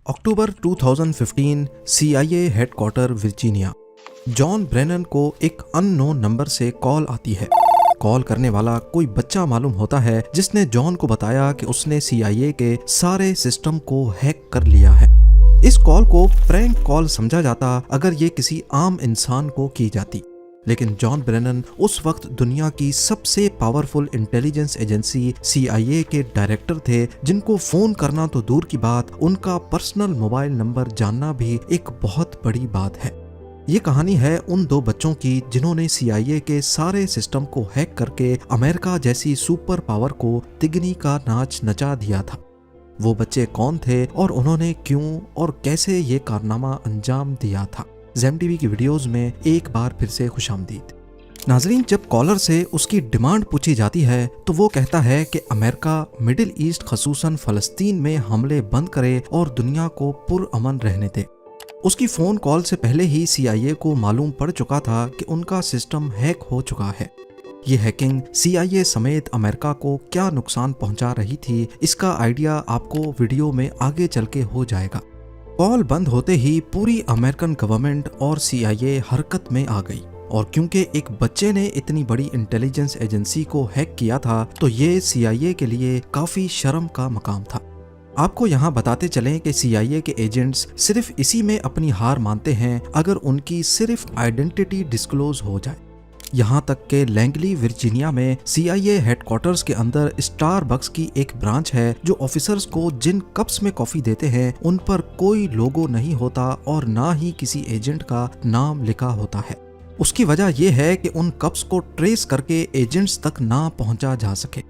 अक्टूबर 2015 CIA headquarter Virginia. John Brennan को एक unknown number से कॉल आती है। कॉल करने वाला कोई बच्चा मालूम होता है जिसने जॉन को बताया कि उसने CIA के सारे सिस्टम को हैक कर लिया है। इस कॉल को प्रैंक कॉल समझा जाता अगर ये किसी आम इंसान को की जाती, लेकिन जॉन ब्रेनन उस वक्त दुनिया की सबसे पावरफुल इंटेलिजेंस एजेंसी CIA के डायरेक्टर थे, जिनको फोन करना तो दूर की बात, उनका पर्सनल मोबाइल नंबर जानना भी एक बहुत बड़ी बात है। ये कहानी है उन दो बच्चों की जिन्होंने CIA के सारे सिस्टम को हैक करके अमेरिका जैसी सुपर पावर को तिगनी का नाच नचा दिया था। वो बच्चे कौन थे और उन्होंने क्यों और कैसे ये कारनामा अंजाम दिया था। ज़ेम टीवी की वीडियोस में एक बार फिर से खुशामदीद। नाजरीन, जब कॉलर से उसकी डिमांड पूछी जाती है तो वो कहता है कि अमेरिका मिडिल ईस्ट खसूसन फ़लस्तीन में हमले बंद करे और दुनिया को पुरअमन रहने दे। उसकी फ़ोन कॉल से पहले ही CIA को मालूम पड़ चुका था कि उनका सिस्टम हैक हो चुका है। ये हैकिंग CIA समेत अमेरिका को क्या नुकसान पहुंचा रही थी, इसका आइडिया आपको वीडियो में आगे चल के हो जाएगा। कॉल बंद होते ही पूरी अमेरिकन गवर्नमेंट और CIA हरकत में आ गई, और क्योंकि एक बच्चे ने इतनी बड़ी इंटेलिजेंस एजेंसी को हैक किया था तो ये CIA के लिए काफ़ी शर्म का मकाम था। आपको यहाँ बताते चलें कि CIA के एजेंट्स सिर्फ इसी में अपनी हार मानते हैं अगर उनकी सिर्फ आइडेंटिटी डिस्क्लोज हो जाए। यहाँ तक कि लैंगली वर्जीनिया में CIA हेडक्वार्टर्स के अंदर स्टारबक्स की एक ब्रांच है जो ऑफिसर्स को जिन कप्स में कॉफ़ी देते हैं उन पर कोई लोगो नहीं होता और ना ही किसी एजेंट का नाम लिखा होता है। उसकी वजह यह है कि उन कप्स को ट्रेस करके एजेंट्स तक ना पहुँचा जा सके।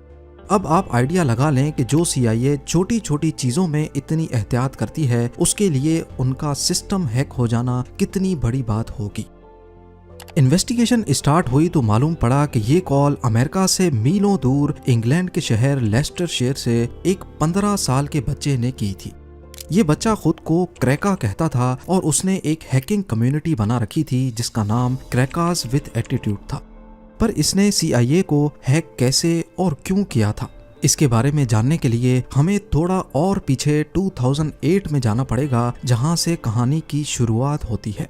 अब आप आइडिया लगा लें कि जो CIA छोटी छोटी चीज़ों में इतनी एहतियात करती है, उसके लिए उनका सिस्टम हैक हो जाना कितनी बड़ी बात होगी। इन्वेस्टिगेशन स्टार्ट हुई तो मालूम पड़ा कि ये कॉल अमेरिका से मीलों दूर इंग्लैंड के शहर लेस्टरशायर से एक 15 साल के बच्चे ने की थी। ये बच्चा खुद को क्रैका कहता था और उसने एक हैकिंग कम्युनिटी बना रखी थी जिसका नाम क्रैकास विद एटीट्यूड था। पर इसने CIA को हैक कैसे और क्यों किया था, इसके बारे में जानने के लिए हमें थोड़ा और पीछे 2008 में जाना पड़ेगा, जहां से कहानी की शुरुआत होती है।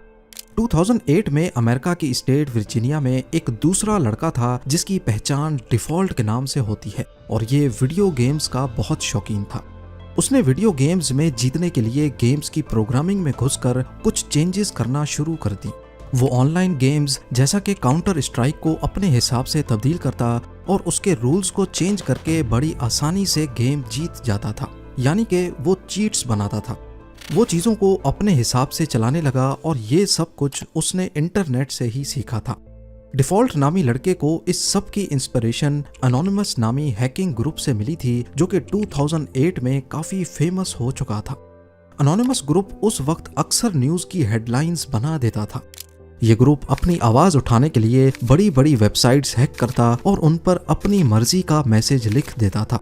2008 में अमेरिका की स्टेट वर्जीनिया में एक दूसरा लड़का था जिसकी पहचान डिफॉल्ट के नाम से होती है, और ये वीडियो गेम्स का बहुत शौकीन था। उसने वीडियो गेम्स में जीतने के लिए गेम्स की प्रोग्रामिंग में घुसकर कुछ चेंजेस करना शुरू कर दी। वो ऑनलाइन गेम्स जैसा कि काउंटर स्ट्राइक को अपने हिसाब से तब्दील करता और उसके रूल्स को चेंज करके बड़ी आसानी से गेम जीत जाता था, यानी कि वो चीट्स बनाता था। वो चीज़ों को अपने हिसाब से चलाने लगा और ये सब कुछ उसने इंटरनेट से ही सीखा था। डिफ़ॉल्ट नामी लड़के को इस सब की इंस्पिरेशन एनोनिमस नामी हैकिंग ग्रुप से मिली थी, जो कि 2008 में काफ़ी फेमस हो चुका था। एनोनिमस ग्रुप उस वक्त अक्सर न्यूज़ की हेडलाइंस बना देता था। ये ग्रुप अपनी आवाज़ उठाने के लिए बड़ी बड़ी वेबसाइट्स हैक करता और उन पर अपनी मर्जी का मैसेज लिख देता था।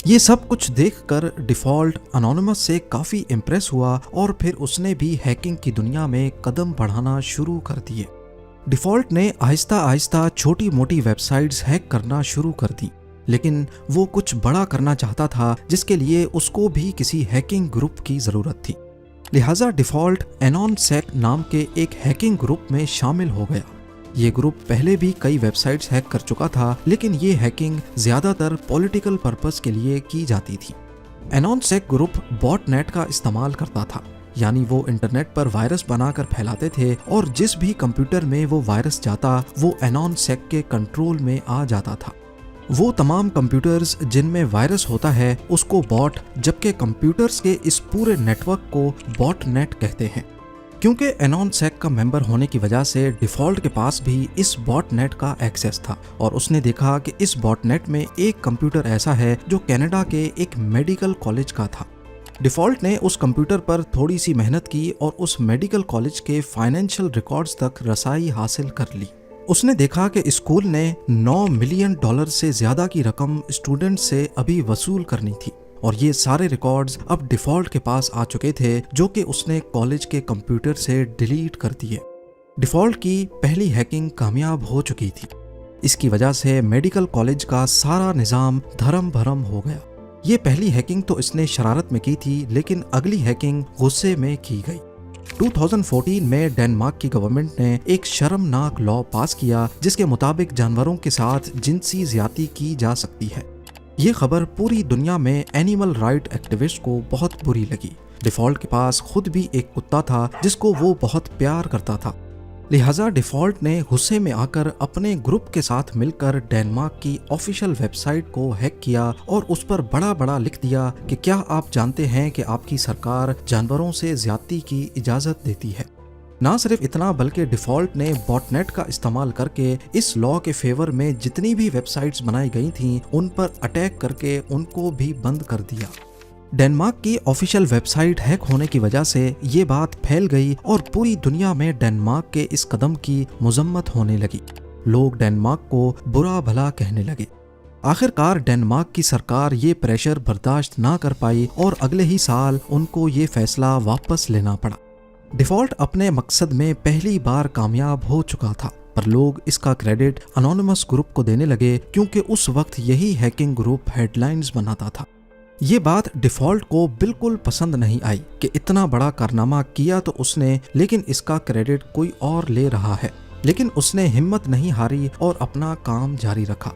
ये सब कुछ देखकर डिफ़ॉल्ट एनोनिमस से काफ़ी इम्प्रेस हुआ और फिर उसने भी हैकिंग की दुनिया में कदम बढ़ाना शुरू कर दिए। डिफ़ॉल्ट ने आहिस्ता आहिस्ता छोटी मोटी वेबसाइट्स हैक करना शुरू कर दी, लेकिन वो कुछ बड़ा करना चाहता था जिसके लिए उसको भी किसी हैकिंग ग्रुप की ज़रूरत थी। लिहाजा डिफ़ॉल्ट एनॉनसेक नाम के एक हैकिंग ग्रुप में शामिल हो गया। ये ग्रुप पहले भी कई वेबसाइट्स हैक कर चुका था, लेकिन ये हैकिंग ज़्यादातर पॉलिटिकल पर्पस के लिए की जाती थी। एनॉनसेक ग्रुप बॉटनेट का इस्तेमाल करता था, यानी वो इंटरनेट पर वायरस बनाकर फैलाते थे और जिस भी कंप्यूटर में वो वायरस जाता वो एनॉनसेक के कंट्रोल में आ जाता था। वो तमाम कंप्यूटर्स जिनमें वायरस होता है उसको बॉट, जबकि कंप्यूटर्स के इस पूरे नेटवर्क को बॉटनेट कहते हैं। क्योंकि एनॉनसेक का मेंबर होने की वजह से डिफ़ॉल्ट के पास भी इस बॉटनेट का एक्सेस था, और उसने देखा कि इस बॉटनेट में एक कंप्यूटर ऐसा है जो कनाडा के एक मेडिकल कॉलेज का था। डिफ़ॉल्ट ने उस कंप्यूटर पर थोड़ी सी मेहनत की और उस मेडिकल कॉलेज के फाइनेंशियल रिकॉर्ड्स तक रसाई हासिल कर ली। उसने देखा कि स्कूल ने $9 मिलियन से ज़्यादा की रकम स्टूडेंट से अभी वसूल करनी थी, और ये सारे रिकॉर्ड्स अब डिफ़ॉल्ट के पास आ चुके थे, जो कि उसने कॉलेज के कंप्यूटर से डिलीट कर दिए। डिफ़ॉल्ट की पहली हैकिंग कामयाब हो चुकी थी। इसकी वजह से मेडिकल कॉलेज का सारा निज़ाम धर्म भरम हो गया। ये पहली हैकिंग तो इसने शरारत में की थी, लेकिन अगली हैकिंग गुस्से में की गई। 2014 में डेनमार्क की गवर्नमेंट ने एक शर्मनाक लॉ पास किया जिसके मुताबिक जानवरों के साथ जिनसी ज्यादती की जा सकती है। ये खबर पूरी दुनिया में एनिमल राइट एक्टिविस्ट को बहुत बुरी लगी। डिफॉल्ट के पास खुद भी एक कुत्ता था जिसको वो बहुत प्यार करता था। लिहाजा डिफॉल्ट ने गुस्से में आकर अपने ग्रुप के साथ मिलकर डेनमार्क की ऑफिशियल वेबसाइट को हैक किया और उस पर बड़ा बड़ा लिख दिया कि क्या आप जानते हैं कि आपकी सरकार जानवरों से ज्यादती की इजाजत देती है। ना सिर्फ इतना बल्कि डिफॉल्ट ने बॉटनेट का इस्तेमाल करके इस लॉ के फेवर में जितनी भी वेबसाइट्स बनाई गई थीं उन पर अटैक करके उनको भी बंद कर दिया। डेनमार्क की ऑफिशियल वेबसाइट हैक होने की वजह से ये बात फैल गई और पूरी दुनिया में डेनमार्क के इस कदम की मजम्मत होने लगी। लोग डेनमार्क को बुरा भला कहने लगे। आखिरकार डेनमार्क की सरकार ये प्रेशर बर्दाश्त ना कर पाई और अगले ही साल उनको ये फैसला वापस लेना पड़ा। डिफॉल्ट अपने मकसद में पहली बार कामयाब हो चुका था, पर लोग इसका क्रेडिट अनोनिमस ग्रुप को देने लगे क्योंकि उस वक्त यही हैकिंग ग्रुप हेडलाइंस बनाता था। ये बात डिफॉल्ट को बिल्कुल पसंद नहीं आई कि इतना बड़ा कारनामा किया तो उसने, लेकिन इसका क्रेडिट कोई और ले रहा है। लेकिन उसने हिम्मत नहीं हारी और अपना काम जारी रखा।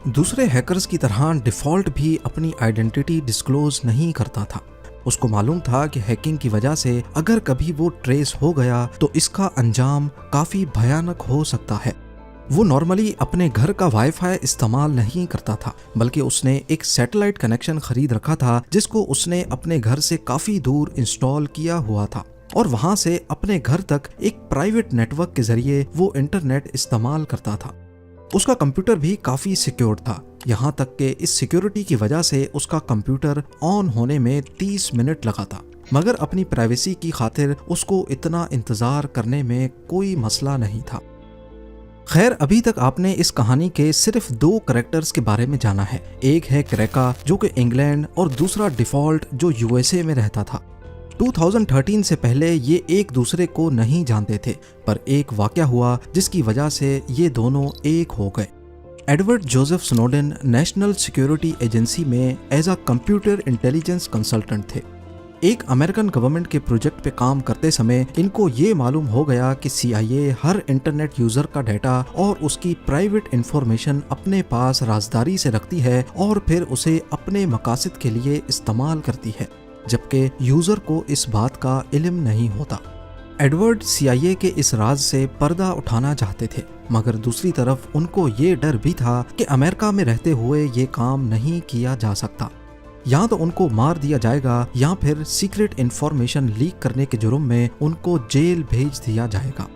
दूसरे हैकर्स की तरह डिफॉल्ट भी अपनी आइडेंटिटी डिस्क्लोज नहीं करता था। उसको मालूम था कि हैकिंग की वजह से अगर कभी वो ट्रेस हो गया तो इसका अंजाम काफी भयानक हो सकता है। वो नॉर्मली अपने घर का वाईफाई इस्तेमाल नहीं करता था, बल्कि उसने एक सैटेलाइट कनेक्शन खरीद रखा था जिसको उसने अपने घर से काफी दूर इंस्टॉल किया हुआ था और वहां से अपने घर तक एक प्राइवेट नेटवर्क के जरिए वो इंटरनेट इस्तेमाल करता था। उसका कंप्यूटर भी काफी सिक्योर था, यहाँ तक कि इस सिक्योरिटी की वजह से उसका कंप्यूटर ऑन होने में 30 मिनट लगा था। मगर अपनी प्राइवेसी की खातिर उसको इतना इंतजार करने में कोई मसला नहीं था। खैर, अभी तक आपने इस कहानी के सिर्फ 2 कैरेक्टर्स के बारे में जाना है। एक है क्रैका जो कि इंग्लैंड और दूसरा डिफॉल्ट जो यूएसए में रहता था। 2013 से पहले ये एक दूसरे को नहीं जानते थे, पर एक वाकया हुआ जिसकी वजह से ये दोनों एक हो गए। Edward Joseph Snowden National Security Agency में as a computer intelligence consultant थे। एक अमेरिकन गवर्नमेंट के प्रोजेक्ट पे काम करते समय इनको ये मालूम हो गया कि CIA हर इंटरनेट यूजर का डाटा और उसकी प्राइवेट इंफॉर्मेशन अपने पास राजदारी से रखती है और फिर उसे अपने मकासद के लिए इस्तेमाल करती है, जबकि यूजर को इस बात का इल्म नहीं होता। एडवर्ड CIA के इस राज से पर्दा उठाना चाहते थे, मगर दूसरी तरफ उनको ये डर भी था कि अमेरिका में रहते हुए ये काम नहीं किया जा सकता। या तो उनको मार दिया जाएगा या फिर सीक्रेट इंफॉर्मेशन लीक करने के जुर्म में उनको जेल भेज दिया जाएगा।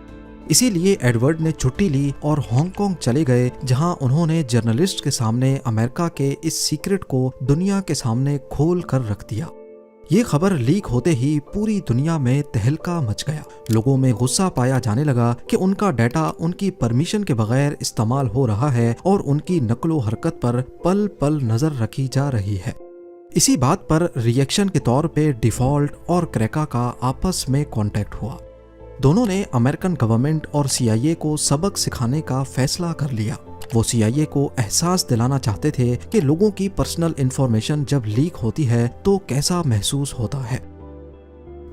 इसीलिए एडवर्ड ने छुट्टी ली और हांगकांग चले गए, जहां उन्होंने जर्नलिस्ट के सामने अमेरिका के इस सीक्रेट को दुनिया के सामने खोल कर रख दिया। ये खबर लीक होते ही पूरी दुनिया में तहलका मच गया। लोगों में गुस्सा पाया जाने लगा कि उनका डाटा उनकी परमिशन के बगैर इस्तेमाल हो रहा है और उनकी नकलो हरकत पर पल पल नजर रखी जा रही है। इसी बात पर रिएक्शन के तौर पे डिफॉल्ट और क्रैका का आपस में कांटेक्ट हुआ। दोनों ने अमेरिकन गवर्नमेंट और CIA को सबक सिखाने का फैसला कर लिया। वो CIA को एहसास दिलाना चाहते थे कि लोगों की पर्सनल इंफॉर्मेशन जब लीक होती है तो कैसा महसूस होता है।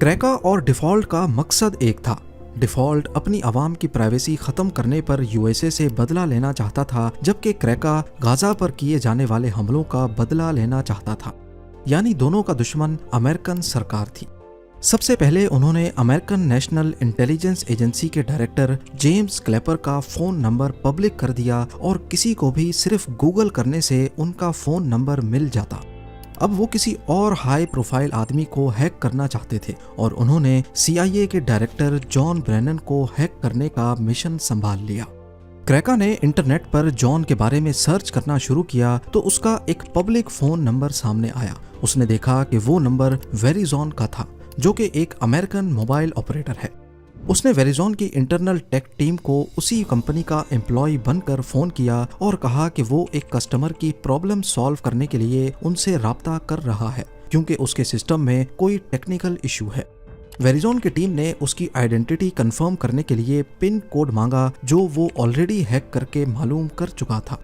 क्रैका और डिफॉल्ट का मकसद एक था। डिफॉल्ट अपनी आवाम की प्राइवेसी खत्म करने पर USA से बदला लेना चाहता था, जबकि क्रैका गाजा पर किए जाने वाले हमलों का बदला लेना चाहता था। यानी दोनों का दुश्मन अमेरिकन सरकार थी। सबसे पहले उन्होंने अमेरिकन नेशनल इंटेलिजेंस एजेंसी के डायरेक्टर जेम्स क्लैपर का फोन नंबर पब्लिक कर दिया और किसी को भी सिर्फ गूगल करने से उनका फोन नंबर मिल जाता। अब वो किसी और हाई प्रोफाइल आदमी को हैक करना चाहते थे और उन्होंने CIA के डायरेक्टर जॉन ब्रेनन को हैक करने का मिशन संभाल लिया। क्रैका ने इंटरनेट पर जॉन के बारे में सर्च करना शुरू किया तो उसका एक पब्लिक फोन नंबर सामने आया। उसने देखा कि वो नंबर वेरिजॉन का था, जो कि एक अमेरिकन मोबाइल ऑपरेटर है। उसने वेरिजॉन की इंटरनल टेक टीम को उसी कंपनी का एम्प्लॉय बनकर फोन किया और कहा कि वो एक कस्टमर की प्रॉब्लम सॉल्व करने के लिए उनसे राब्ता कर रहा है, क्योंकि उसके सिस्टम में कोई टेक्निकल इशू है। वेरिजॉन की टीम ने उसकी आइडेंटिटी कंफर्म करने के लिए पिन कोड मांगा, जो वो ऑलरेडी हैक करके मालूम कर चुका था।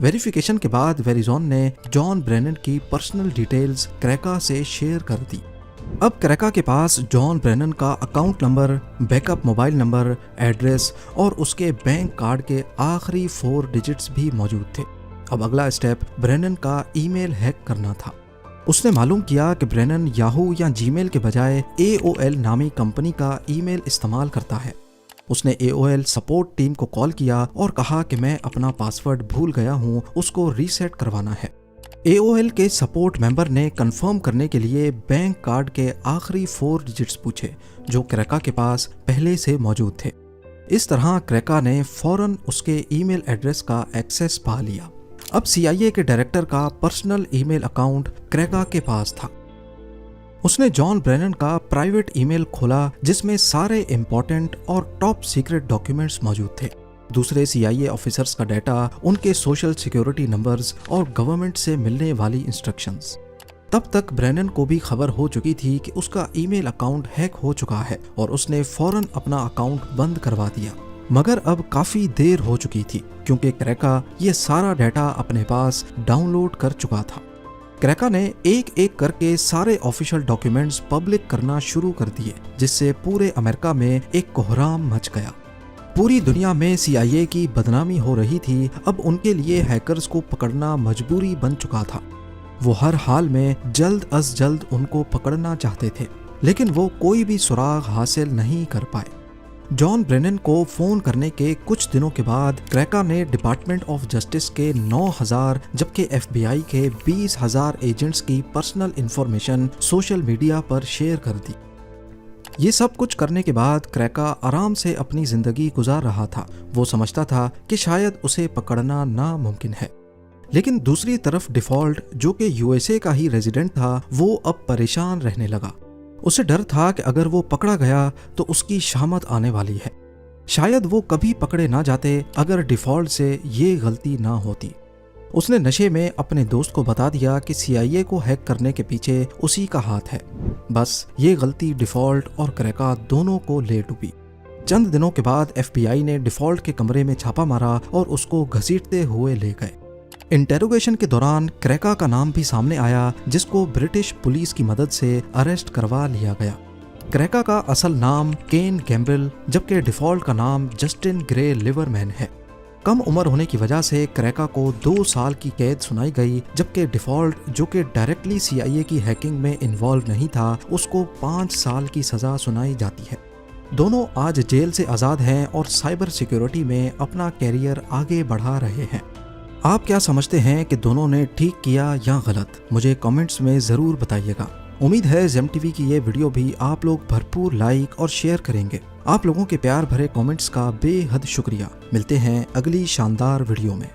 वेरिफिकेशन के बाद वेरिजॉन ने जॉन ब्रेनन की पर्सनल डिटेल्स क्रेका से शेयर कर दी। अब क्रेका के पास जॉन ब्रेनन का account number, backup mobile number, address और उसके बैंक कार्ड के आखिरी 4 डिजिट्स भी मौजूद थे। अब अगला स्टेप ब्रेनन का ईमेल हैक करना था। उसने मालूम किया कि ब्रेनन याहू या जीमेल के बजाय AOL नामी कंपनी का ईमेल इस्तेमाल करता है। उसने AOL सपोर्ट टीम को कॉल किया और कहा कि मैं अपना पासवर्ड भूल गया हूँ, उसको रीसेट करवाना है। AOL के सपोर्ट मेंबर ने कंफर्म करने के लिए बैंक कार्ड के आखिरी 4 डिजिट्स पूछे जो क्रेका के पास पहले से मौजूद थे। इस तरह क्रेका ने फौरन उसके ईमेल एड्रेस का एक्सेस पा लिया। अब CIA के डायरेक्टर का पर्सनल ईमेल अकाउंट क्रेका के पास था। उसने जॉन ब्रेनन का प्राइवेट ईमेल खोला जिसमें सारे इंपॉर्टेंट और टॉप सीक्रेट डॉक्यूमेंट्स मौजूद थे। दूसरे CIA ऑफिसर्स का डाटा, उनके सोशल सिक्योरिटी नंबर्स और गवर्नमेंट से मिलने वाली इंस्ट्रक्शंस। तब तक ब्रेनन को भी खबर हो चुकी थी कि उसका ईमेल अकाउंट हैक हो चुका है और उसने फौरन अपना अकाउंट बंद करवा दिया। मगर अब काफी देर हो चुकी थी क्योंकि क्रेका ये सारा डाटा अपने पास डाउनलोड कर चुका था। क्रेका ने एक एक करके सारे ऑफिशियल डॉक्यूमेंट्स पब्लिक करना शुरू कर दिए, जिससे पूरे अमेरिका में एक कोहराम मच गया। पूरी दुनिया में CIA की बदनामी हो रही थी। अब उनके लिए हैकर्स को पकड़ना मजबूरी बन चुका था। वो हर हाल में जल्द अज जल्द उनको पकड़ना चाहते थे, लेकिन वो कोई भी सुराग हासिल नहीं कर पाए। जॉन ब्रेनन को फोन करने के कुछ दिनों के बाद क्रेका ने डिपार्टमेंट ऑफ जस्टिस के 9,000 जबकि FBI के 20,000 एजेंट्स की पर्सनल इंफॉर्मेशन सोशल मीडिया पर शेयर कर दी। ये सब कुछ करने के बाद क्रेका आराम से अपनी जिंदगी गुजार रहा था। वो समझता था कि शायद उसे पकड़ना नामुमकिन है। लेकिन दूसरी तरफ डिफॉल्ट, जो कि USA का ही रेजिडेंट था, वो अब परेशान रहने लगा। उसे डर था कि अगर वो पकड़ा गया तो उसकी शामत आने वाली है। शायद वो कभी पकड़े ना जाते अगर डिफॉल्ट से ये गलती ना होती। उसने नशे में अपने दोस्त को बता दिया कि CIA को हैक करने के पीछे उसी का हाथ है। बस ये गलती डिफॉल्ट और क्रेका दोनों को ले डूबी। चंद दिनों के बाद FBI ने डिफॉल्ट के कमरे में छापा मारा और उसको घसीटते हुए ले गए। इंटेरोगेशन के दौरान क्रेका का नाम भी सामने आया, जिसको ब्रिटिश पुलिस की मदद से अरेस्ट करवा लिया गया। क्रेका का असल नाम केन गैम्ब्रिल, जबकि डिफॉल्ट का नाम जस्टिन ग्रे लिवरमैन है। कम उम्र होने की वजह से क्रेका को 2 साल की कैद सुनाई गई, जबकि डिफॉल्ट, जो कि डायरेक्टली CIA की हैकिंग में इन्वॉल्व नहीं था, उसको 5 साल की सजा सुनाई जाती है। दोनों आज जेल से आज़ाद हैं और साइबर सिक्योरिटी में अपना कैरियर आगे बढ़ा रहे हैं। आप क्या समझते हैं कि दोनों ने ठीक किया या गलत? मुझे कमेंट्स में ज़रूर बताइएगा। उम्मीद है जेम TV की ये वीडियो भी आप लोग भरपूर लाइक और शेयर करेंगे। आप लोगों के प्यार भरे कमेंट्स का बेहद शुक्रिया। मिलते हैं अगली शानदार वीडियो में।